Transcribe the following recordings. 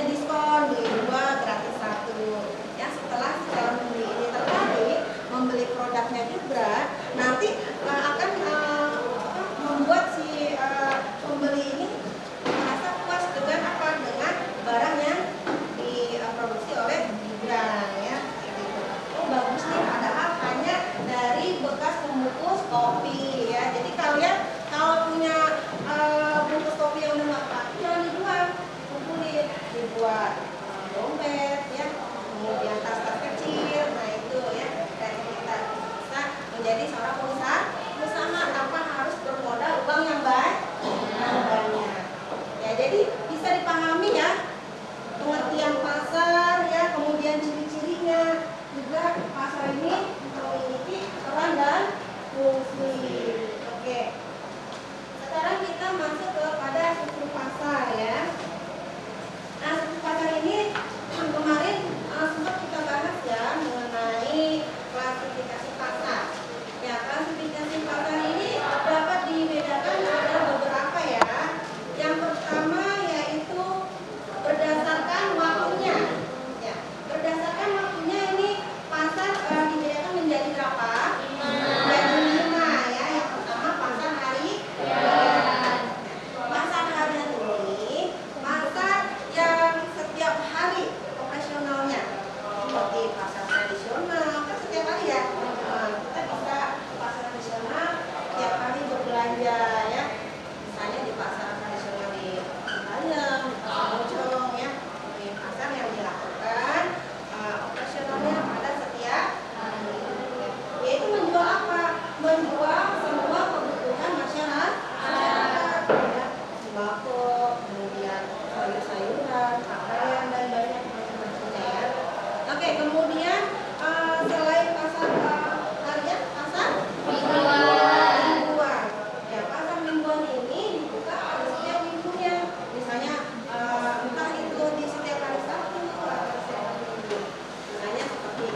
ada diskon beli 2 gratis 1. Ya, setelah si calon pembeli ini tertarik membeli produknya juga, nanti akan membuat si pembeli ini merasa puas dengan apa? Dengan barang yang diproduksi oleh Gibran, ya. Gitu. Oh, bagus nih, padahal hanya dari bekas pembungkus kopi, ya. Jadi kalian kalau punya bungkus kopi yang udah nggak pakai, jangan dijual, kumpulin, dibuat dompet, ya, kemudian tas-tas kecil. Nah itu, ya, dan kita bisa menjadi seorang usaha tanpa harus bermodal uang yang banyak. Ya, jadi bisa dipahami, ya, pengertian pasar, ya, kemudian ciri-cirinya. Juga pasar ini memiliki peran dan fungsi. Oke. Sekarang kita masuk kepada struktur pasar, ya. Nah, struktur pasar ini kemarin sempat kita bahas, ya, mengenai klasifikasi pasar. Ya, klasifikasi pasar ini dapat dibedakan ada beberapa, ya. Yang pertama yaitu berdasarkan waktunya. Ya, berdasarkan waktunya ini pasar dibedakan menjadi berapa? Menjadi 5, ya. Yang pertama pasar hari pasar harian ini pasar yang setiap hari operasionalnya, seperti pasar tradisional kan setiap hari, ya. Kita bisa pasar tradisional setiap hari berbelanja, ya. Misalnya di pasar tradisional di Ayam, di pasar Bojong, ya. Ini pasar yang dilakukan operasionalnya pada setiap hari. Yaitu menjual apa? Menjual semua kebutuhan masyarakat, ya. Sembako, kemudian sayur-sayuran, pakaian, dan banyak macam-macamnya, ya. Oke, kemudian selain pasar harian, pasar mingguan. Ya, pasar mingguan ini dibuka pada setiap minggunya. Misalnya entah itu di setiap hari Sabtu atau setiap hari Minggu. Misalnya seperti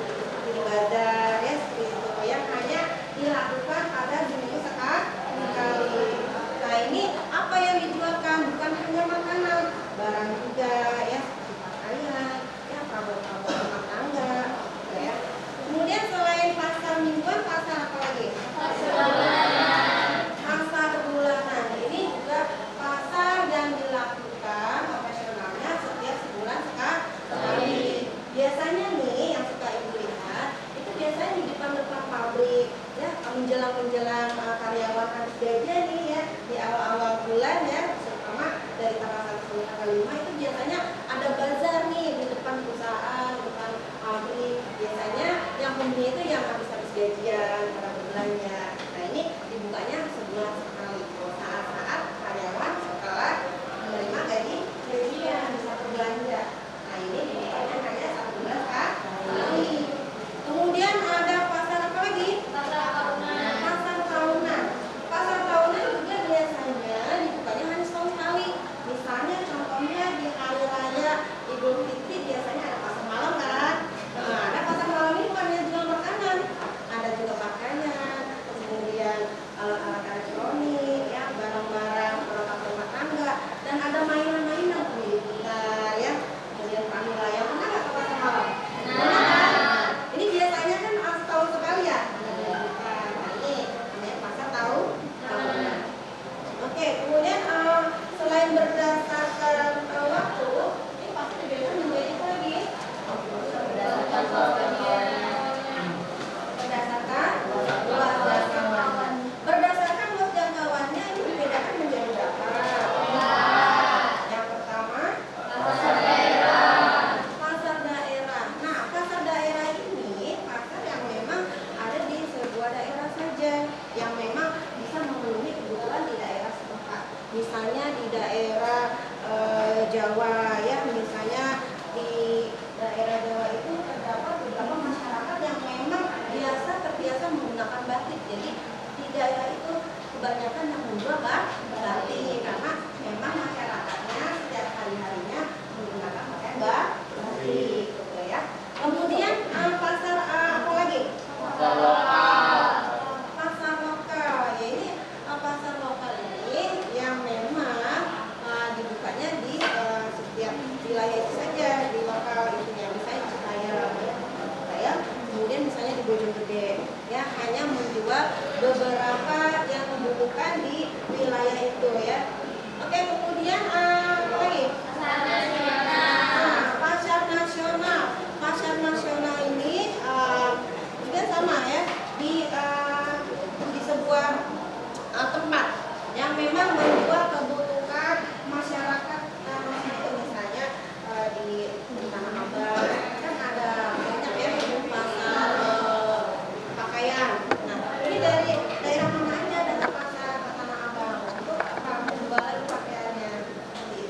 di bazar, ya, seperti itu, yang hanya dilakukan pada seminggu sekali. Nah, ini apa yang dijualkan? Bukan hanya makanan, barang juga, ya, seperti pakaian, ya, perabot-perabot rumah tangga, ya. Kemudian selain pasar mingguan, pasar apa lagi? Pasar bulanan. Ini juga pasar yang dilakukan operasionalnya setiap sebulan sekali. Biasanya nih yang suka ibu lihat itu biasanya di depan-depan pabrik, ya, menjelang karyawan habis gajian nih, ya, di awal-awal bulan, ya, terutama dari tanggal 1 sampai tanggal 5 itu biasanya ada bazar nih di depan perusahaan, depan pabrik. Biasanya yang pembeli itu yang habis-habis gajian pada berbelanja. Nah, ini dibukanya sebulan sekali, saat-saat karyawan setelah menerima gajian bisa berbelanja. Nah, ini dibukanya hanya 1 bulan sekali. Kemudian ada pasar apa lagi? Pasar tahunan. Pasar tahunan juga biasanya dibukanya hanya setahun sekali. Misalnya contohnya di hari raya Idul Fitri biasanya ada pasar malam, kan? Nah, ada pasar malam ini bukan hanya jual makanan, ada juga pakaian, kemudian alat elektronik, ya, barang-barang peralatan rumah tangga, dan ada mainan-mainan gitar, ya, kemudian panilayang. Pernah nggak ke pasar malam? Nah, ini biasanya kan setahun sekali, ya. Nah, ini namanya pasar tahunan. Oke, kemudian selain berdasarkan waktu, ini pasti dibedakan menjadi apa lagi? Berdasarkan luas jangkauan. Berdasarkan luas jangkauannya ini dibedakan menjadi berapa? Yang pertama, pasar daerah. Nah, pasar daerah ini pasar yang memang ada di sebuah daerah saja, yang memang bisa memenuhi kebutuhan di daerah setempat. Misalnya di daerah Jawa, ya, misalnya di daerah Jawa itu terdapat beberapa masyarakat yang memang terbiasa menggunakan batik. Jadi di daerah itu kebanyakan yang menjual batik karena memang masyarakatnya setiap hari-harinya menggunakan pakaian batik, gitu, ya. Kemudian pasar apa lagi? Pasar lokal. Ya, ini pasar lokal ini yang memang dibukanya di setiap wilayah wilayah itu saja, di lokal itu ya, misalnya di Citayam ya, Citayam, kemudian misalnya di Bojonggede ya, hanya menjual beberapa yang membutuhkan di wilayah itu ya. Oke, kemudian apa lagi? Pasar nasional. Pasar nasional ini juga sama ya, di sebuah tempat yang memang menjual kebutuhan masyarakat masyarakat, misalnya di Tanah Abang kan ada banyak ya pasar pakaian. Nah, ini dari daerah mana aja datang pasar Tanah Abang untuk menjual pakaiannya seperti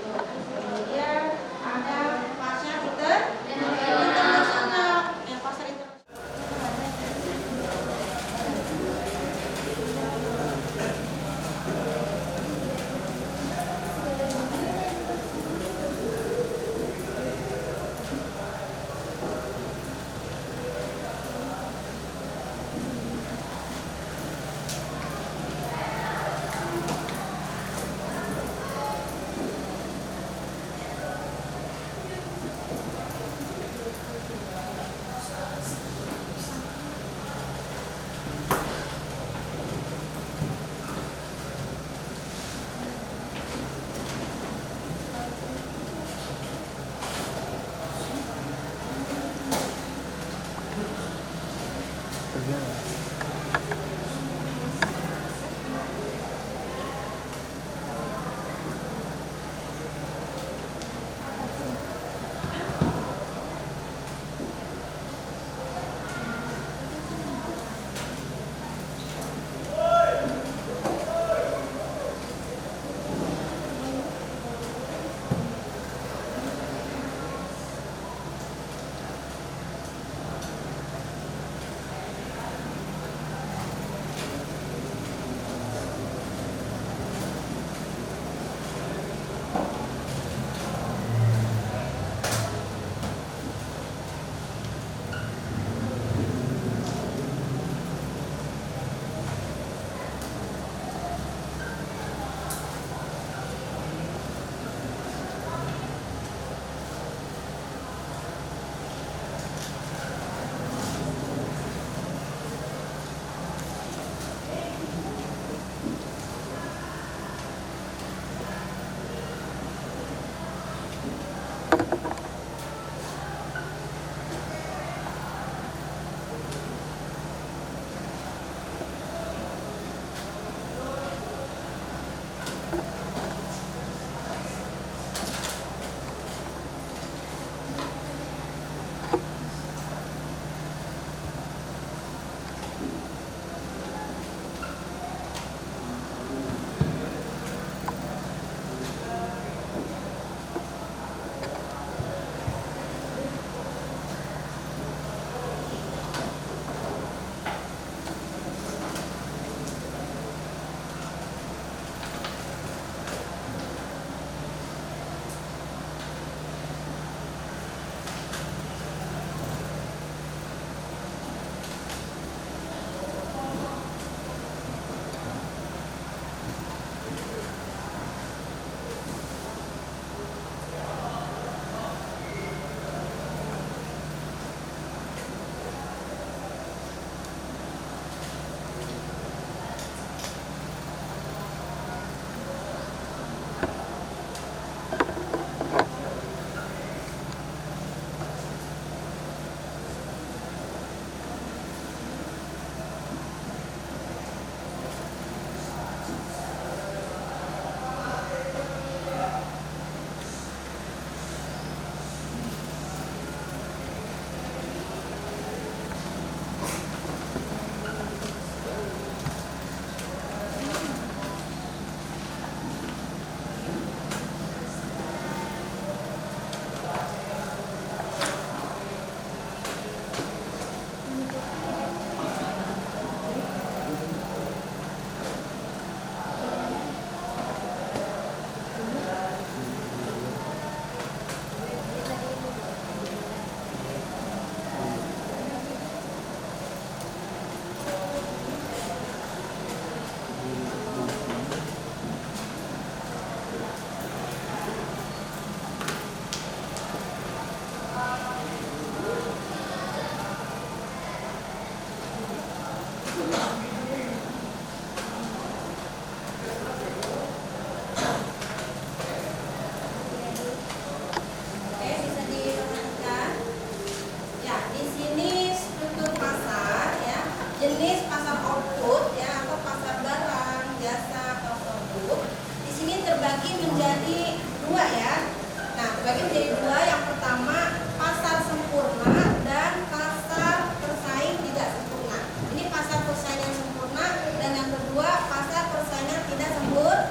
Jadi dua, yang pertama pasar sempurna dan pasar bersaing tidak sempurna. Ini pasar persaingan sempurna, dan yang kedua pasar persaingan tidak sempurna.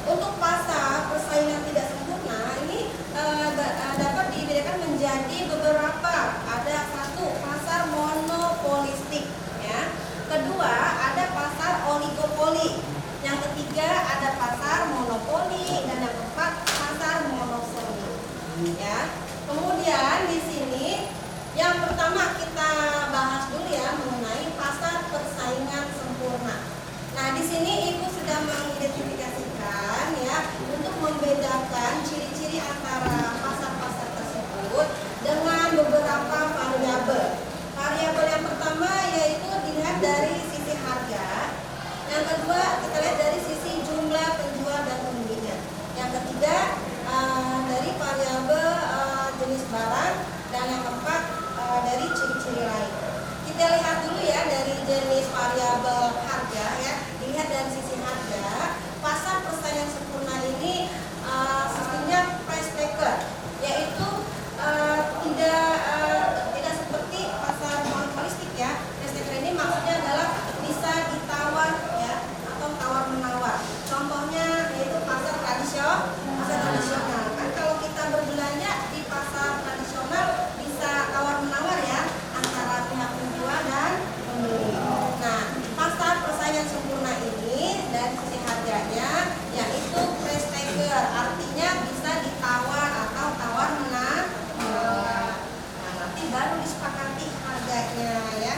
Untuk pasar persaingan tidak sempurna ini dapat dibedakan menjadi beberapa. Ada satu, pasar monopolistik, ya. Kedua, ada pasar oligopoli. Yang ketiga, ada pasar monopoli, dan yang keempat pasar monopoli. Ya. Kemudian di sini yang pertama kita bahas dulu ya mengenai pasar persaingan sempurna. Nah, di sini Ibu sudah mengidentifikasikan ya untuk membedakan ciri-ciri antara pasar-pasar tersebut dengan beberapa variabel. Variabel yang pertama yaitu dilihat dari sisi harga. Yang kedua kita lihat dari sisi jumlah penjual dan pembelinya. Yang ketiga dari variabel jenis barang, dan yang keempat dari ciri-ciri lain. Kita lihat dulu ya dari jenis variabel harga ya. Dilihat dari sisi harga, pasar persaingan sempurna ini sistemnya price taker, yaitu tidak seperti pasar monopolistik ya. Price taker ini maksudnya adalah bisa ditawar ya atau tawar menawar. Contohnya yaitu pasar tradisional. Kan kalau kita berbelanja di pasar tradisional bisa tawar menawar ya antara pihak penjual dan pembeli. Nah, pasar persaingan sempurna ini dari sisi harganya yaitu price taker, artinya bisa ditawar atau tawar menawar. Nah, nanti baru disepakati harganya ya.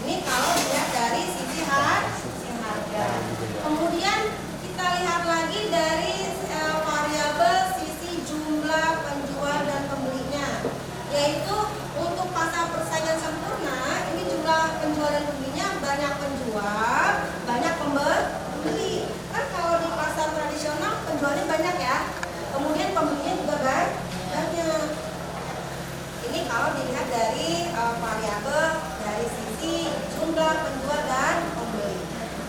Ini kalau dilihat dari sisi harga. Kemudian kita lihat lagi dari variabel sisi jumlah penjual dan pembelinya, yaitu untuk pasar persaingan sempurna ini jumlah penjual dan pembelinya banyak penjual, banyak pembeli. Kan kalau di pasar tradisional penjualnya banyak ya, kemudian pembelinya juga banyak. Ini kalau dilihat dari variabel dari sisi jumlah penjual dan pembeli.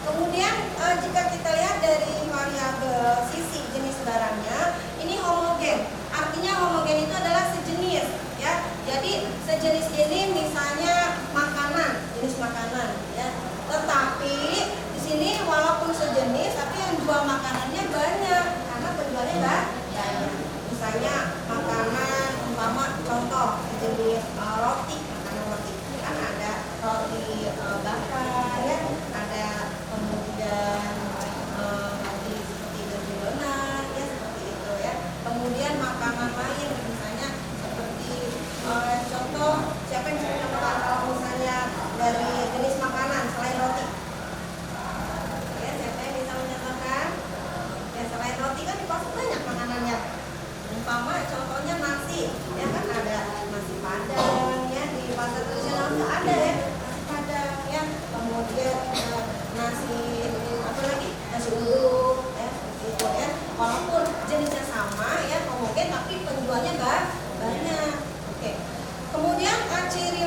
Kemudian jika kita lihat dari variabel sisi jenis barangnya, ini homogen. Artinya homogen itu adalah sejenis ya. Jadi sejenis ini misalnya makanan, jenis makanan ya. Tetapi di sini walaupun sejenis tapi yang jual makanannya banyak karena penjualnya banyak. Misalnya makanan umpama contoh jenis roti, makanan roti. Kan ada roti bakar ya, ada kemudian roti seperti gejolonan ya, seperti itu ya. Kemudian makanan lain misalnya seperti contoh, siapa yang bisa contoh kalau misalnya dari jenis makanan selain roti? Ya, siapa yang bisa mencontohkan? Ya, selain roti kan di pasar banyak makanannya. Umpama contohnya nasi, ya kan ada nasi padang ya, di pasar tradisional itu ada ya nasi padang ya. Kemudian nasi apa lagi, nasi uduk ya, seperti itu ya. Walaupun jenisnya sama ya, homogen tapi penjualnya banyak. Oke. Kemudian ciri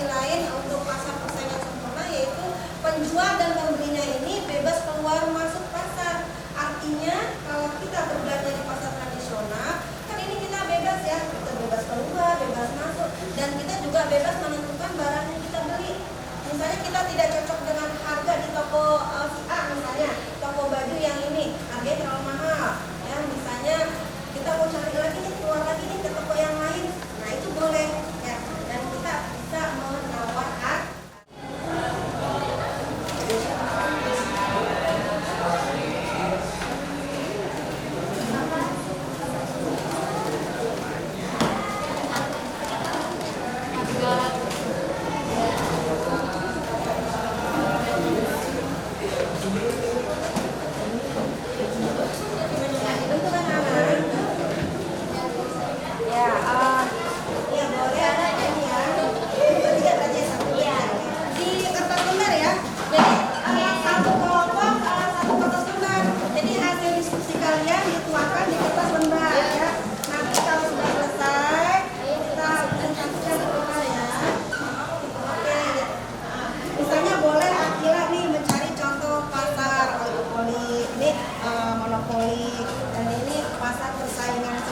lain untuk pasar persaingan sempurna yaitu penjual dan pembelinya ini bebas keluar masuk pasar. Artinya kalau kita berbelanja di pasar tradisional kan ini kita bebas ya, kita bebas keluar, bebas masuk, dan kita juga bebas menentukan barang yang kita beli. Misalnya kita tidak cocok dengan harga di toko si A, misalnya toko baju yang ini harganya terlalu mahal ya, misalnya kita mau cari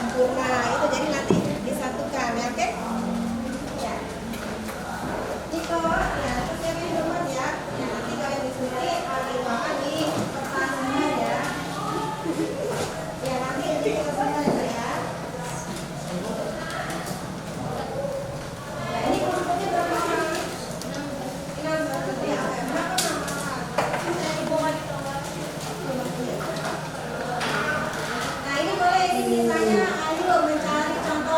sempurna. Itu jadi nanti disatukan ya, oke? Ya. Niko, ya, terus yang ini rumah ya. Ya, nanti kalian di sini dimakan di kertasnya ya. Ya, nanti kita semua ya. Ya, ini kelompoknya berapa? 6 berarti ya. Berapa nama? Nah, ini boleh ini misalnya ayo mencari contoh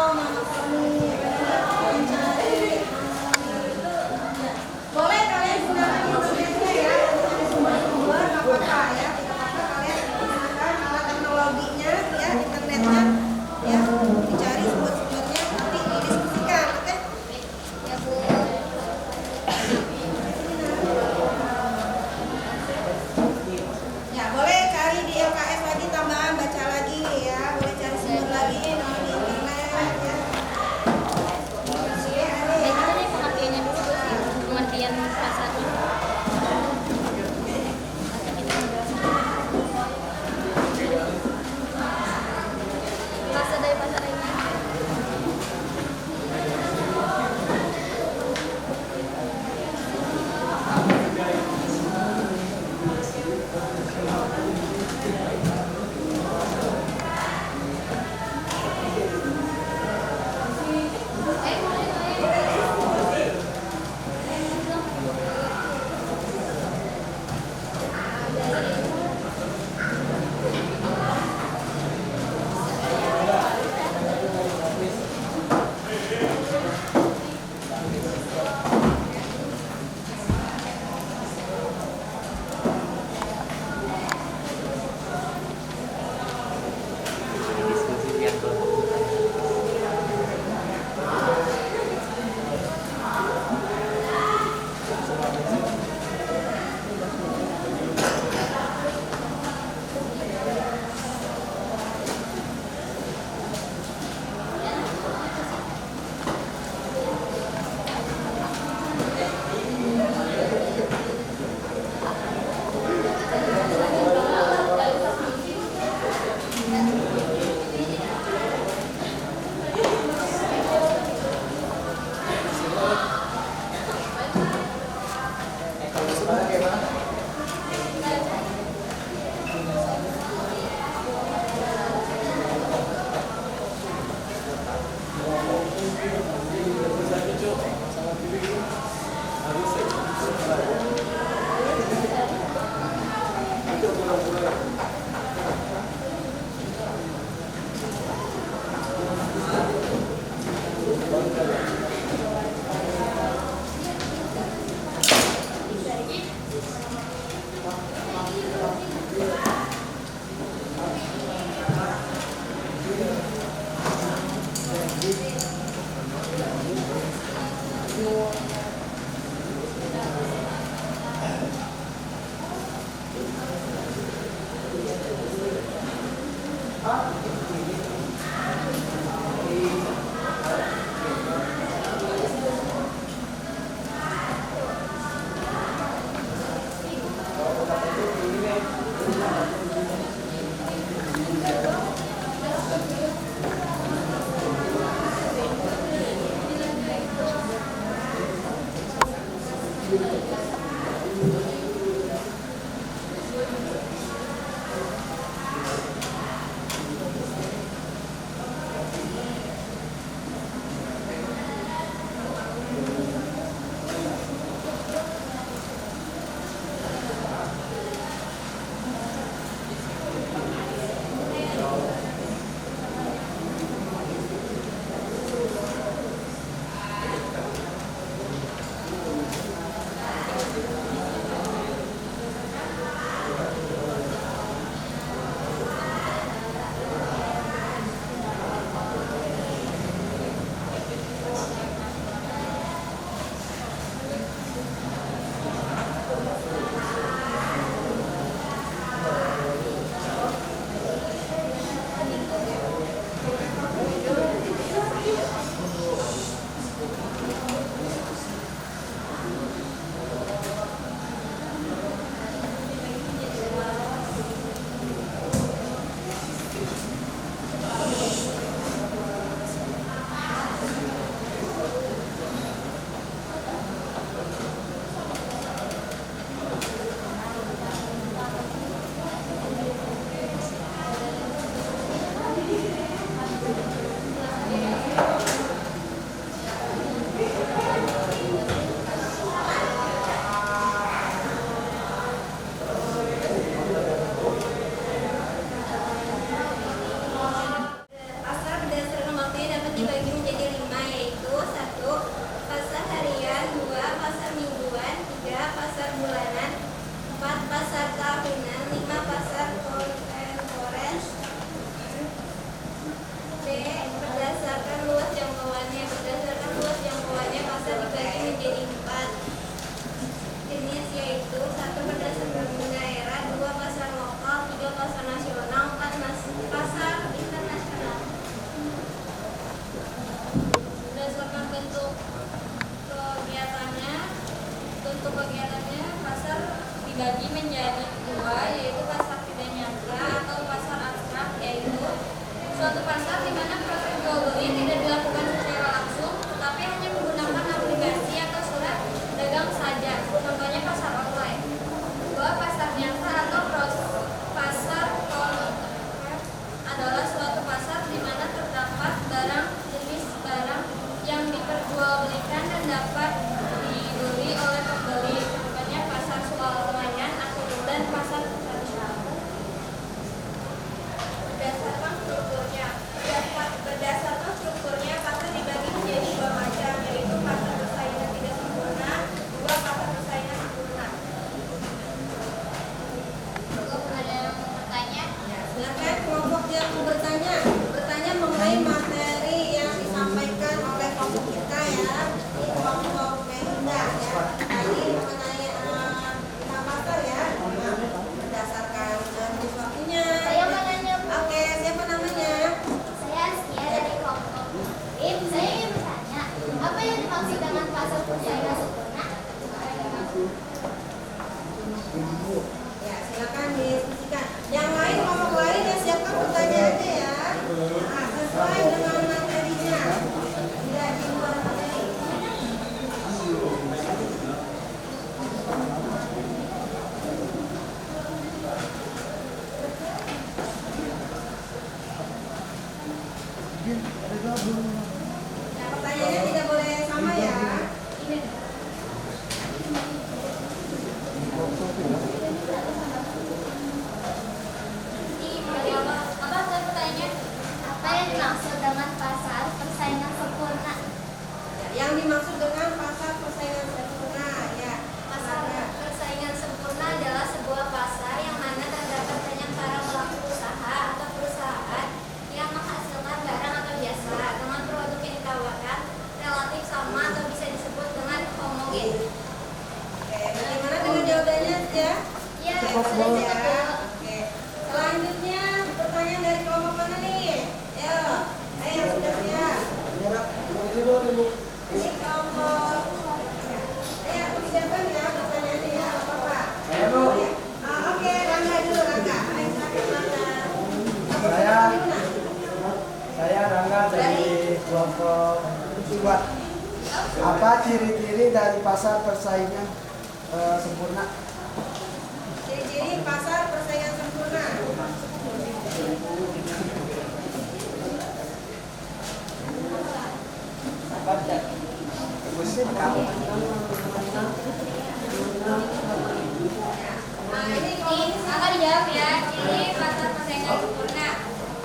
dibagi menjadi dua, yaitu pasar tidak nyata atau pasar abstrak, yaitu suatu pasar di mana proses jual beli tidak dilakukan secara langsung, tetapi hanya menggunakan aplikasi atau surat dagang saja. Contohnya pasar online. Dua, pasar nyata atau pasar web adalah suatu pasar di mana terdapat jenis barang yang diperjualbelikan dan dapat dibeli oleh pembeli. Contohnya pasar swalayan dan pasar tradisional. Berdasarkan strukturnya, pasar dibagi menjadi dua macam, yaitu pasar persaingan tidak sempurna, dua pasar persaingan sempurna. Ada yang mau bertanya? Ya, silakan kelompok yang mau bertanya mengenai materi yang disampaikan oleh kelompok kita ya, di kelompok Melinda ya. Tadi mengenai pasar ya, berdasarkan jenis waktunya. Saya mau nanya, Bu. Oke, siapa namanya? Saya Askia dari kelompok BIM. Saya ingin bertanya, apa yang dimaksud dengan pasar persaingan sempurna? Ya, silakan diskusikan. Yang lain, kelompok lain ya siapkan pertanyaannya ya. Nah, sesuai dengan materinya. Tidak di luar materi. Nah, pertanyaannya tidak boleh sama ya. Apa saya bertanya? Apa yang dimaksud dengan pasar persaingan sempurna? Ya, yang dimaksud dengan pasar persaingan sempurna ya. Pasar persaingan sempurna adalah sebuah pasar yang mana terdapat banyak para pelaku usaha atau perusahaan yang menghasilkan barang atau jasa dengan produk yang ditawarkan relatif sama atau bisa disebut dengan homogen. Oke, bagaimana dengan jawabannya ya? Ya, Cukup, sudah Bu. cukup, Ya. Bu. Oke. Selanjutnya pertanyaan dari kelompok mana nih? Ayo, yang sudah siap. Ini kelompok. Ayo, siapkan ya pertanyaannya ya, apa-apa. Oke, Rangga dulu, Rangga. Ayo, silakan Rangga. Saya Rangga dari kelompok Siwat. Apa ciri-ciri dari pasar persaingan sempurna? Ciri-ciri pasar persaingan sempurna. Nah, ini Ini akan dijawab ya. Ciri pasar persaingan sempurna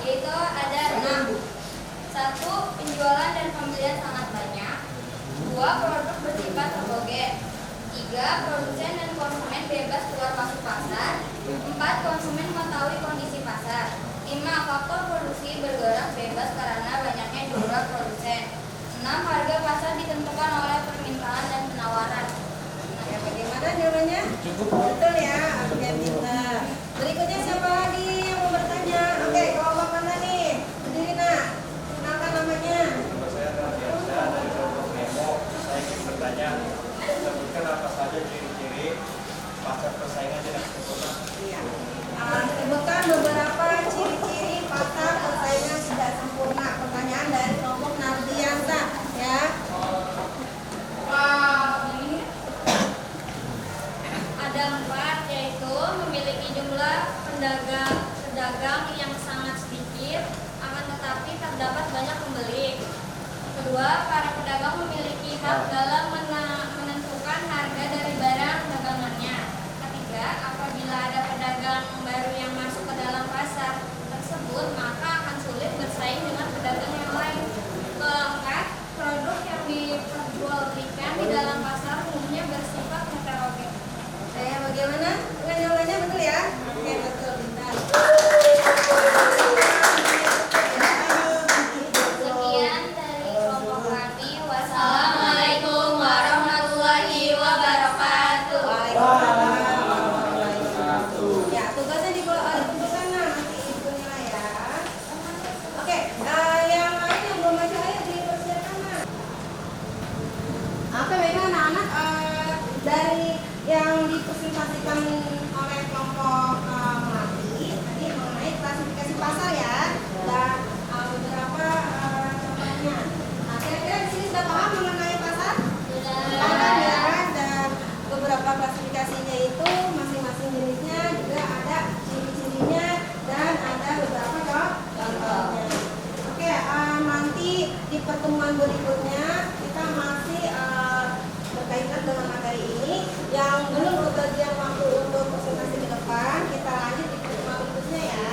yaitu ada 6. 1. Penjualan dan pembelian sangat banyak. 2. Produk bersifat homogen. 3. Produsen dan konsumen bebas keluar masuk pasar. 4. Konsumen mengetahui kondisi pasar. 5. Faktor produksi bergerak bebas karena banyaknya jumlah produsen. 6. Harga pasar ditentukan oleh permintaan dan penawaran. ya, bagaimana jawabannya? Cukup. Betul ya. Oke, pintar. Berikutnya siapa lagi yang mau bertanya? Oke, kelompok mana nih? Berdiri nak. Kenalkan namanya. Nama saya Radiansyah dari kelompok Nemo. Saya ingin bertanya, sebutkan apa saja ciri-ciri pasar persaingan tidak sempurna. Iya. Sebutkan beberapa ciri-ciri pasar persaingan tidak sempurna. Pertanyaan dari kelompok Nardiansa ya. Ada 4, yaitu memiliki jumlah pedagang yang sangat sedikit, akan tetapi terdapat banyak pembeli. Kedua, para pedagang memiliki hak dalam menentukan harga dari barang dagangannya. Ketiga, apabila ada pedagang baru yang masuk ke dalam pasar tersebut, maka akan sulit bersaing dengan pedagang yang lain. Keempat, produk yang diperjualbelikan di dalam pasar umumnya bersifat heterogen. Bagaimana? Dengan jawabannya betul ya? Oke, betul, pintar. Sekian dari kelompok kami. Wassalamualaikum warahmatullahi wabarakatuh. Ya, tugasnya dibuat oleh tugasnya nanti ibu nilai ya. di pertemuan berikutnya kita masih berkaitan dengan materi ini. Yang belum kebagian waktu untuk presentasi ke depan, kita lanjut di pertemuan berikutnya ya.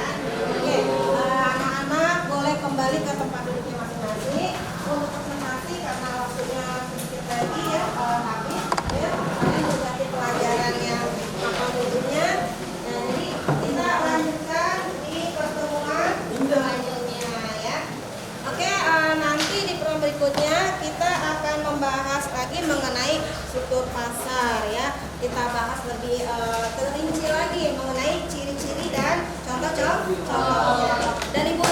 Oke, anak-anak boleh kembali ke tempat duduknya masing-masing untuk presentasi karena waktunya sedikit lagi ya habis ya. Kalian juga di pelajaran yang apa dulunya. Nah, jadi kita lanjutkan di pertemuan selanjutnya ya. Oke, nanti di pertemuan berikutnya kita akan membahas lagi mengenai struktur pasar ya. Kita bahas lebih terinci lagi mengenai ciri-ciri dan contoh-contohnya. Dan Ibu